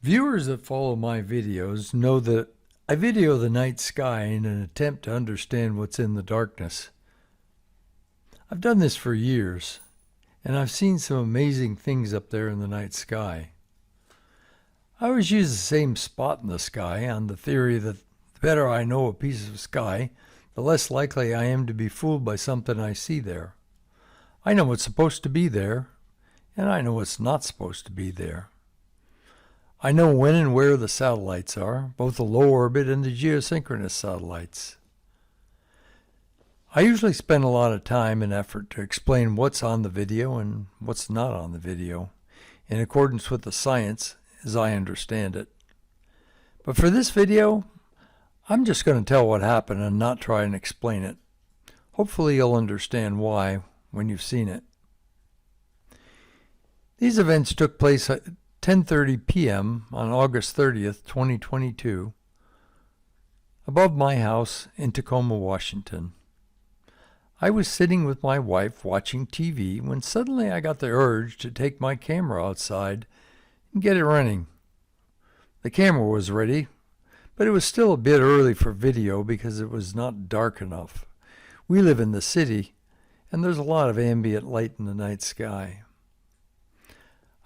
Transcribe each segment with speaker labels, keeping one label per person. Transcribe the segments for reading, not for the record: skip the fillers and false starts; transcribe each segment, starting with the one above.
Speaker 1: Viewers that follow my videos know that I video the night sky in an attempt to understand what's in the darkness. I've done this for years, and I've seen some amazing things up there in the night sky. I always use the same spot in the sky on the theory that the better I know a piece of sky, the less likely I am to be fooled by something I see there. I know what's supposed to be there, and I know what's not supposed to be there. I know when and where the satellites are, both the low orbit and the geosynchronous satellites. I usually spend a lot of time and effort to explain what's on the video and what's not on the video, in accordance with the science as I understand it. But for this video, I'm just going to tell what happened and not try and explain it. Hopefully you'll understand why when you've seen it. These events took place at 10:30 p.m. on August 30th, 2022, above my house in Tacoma, Washington. I was sitting with my wife watching TV when suddenly I got the urge to take my camera outside and get it running. The camera was ready, but it was still a bit early for video because it was not dark enough. We live in the city, and there's a lot of ambient light in the night sky.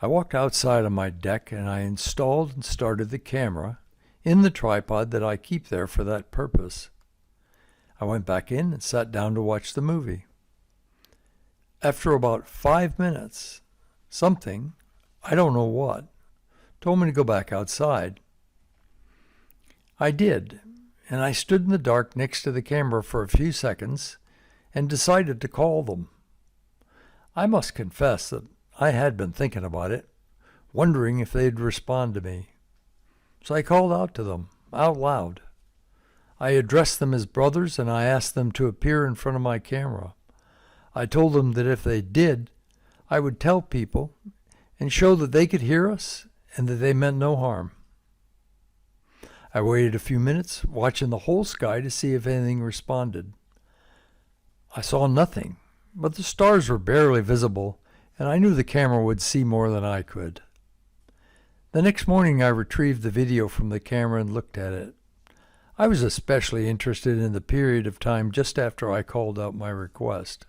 Speaker 1: I walked outside on my deck and I installed and started the camera in the tripod that I keep there for that purpose. I went back in and sat down to watch the movie. After about 5 minutes, something, I don't know what, told me to go back outside. I did, and I stood in the dark next to the camera for a few seconds and decided to call them. I must confess that I had been thinking about it, wondering if they'd respond to me. So I called out to them, out loud. I addressed them as brothers and I asked them to appear in front of my camera. I told them that if they did, I would tell people and show that they could hear us and that they meant no harm. I waited a few minutes, watching the whole sky to see if anything responded. I saw nothing, but the stars were barely visible, and I knew the camera would see more than I could. The next morning I retrieved the video from the camera and looked at it. I was especially interested in the period of time just after I called out my request.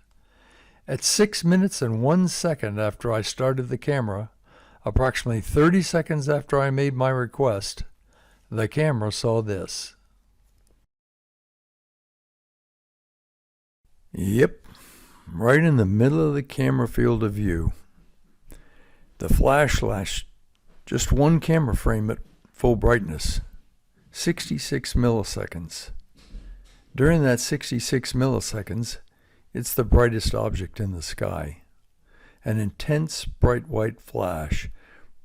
Speaker 1: At 6 minutes and 1 second after I started the camera, approximately 30 seconds after I made my request, the camera saw this. Yep. Right in the middle of the camera field of view. The flash flashed just one camera frame at full brightness, 66 milliseconds. During that 66 milliseconds, it's the brightest object in the sky. An intense bright white flash,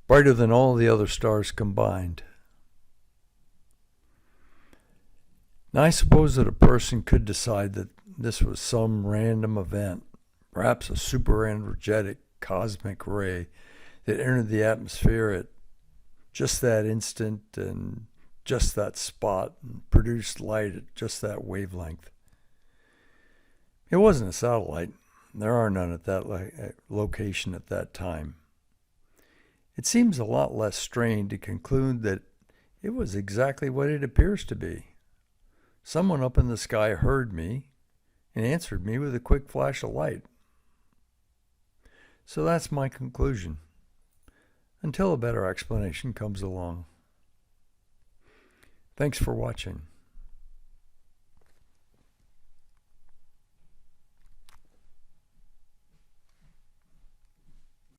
Speaker 1: brighter than all the other stars combined. Now I suppose that a person could decide that this was some random event, perhaps a super energetic cosmic ray that entered the atmosphere at just that instant and just that spot and produced light at just that wavelength. It wasn't a satellite. There are none at that location at that time. It seems a lot less strange to conclude that it was exactly what it appears to be. Someone up in the sky heard me and answered me with a quick flash of light. So that's my conclusion, until a better explanation comes along. Thanks for watching.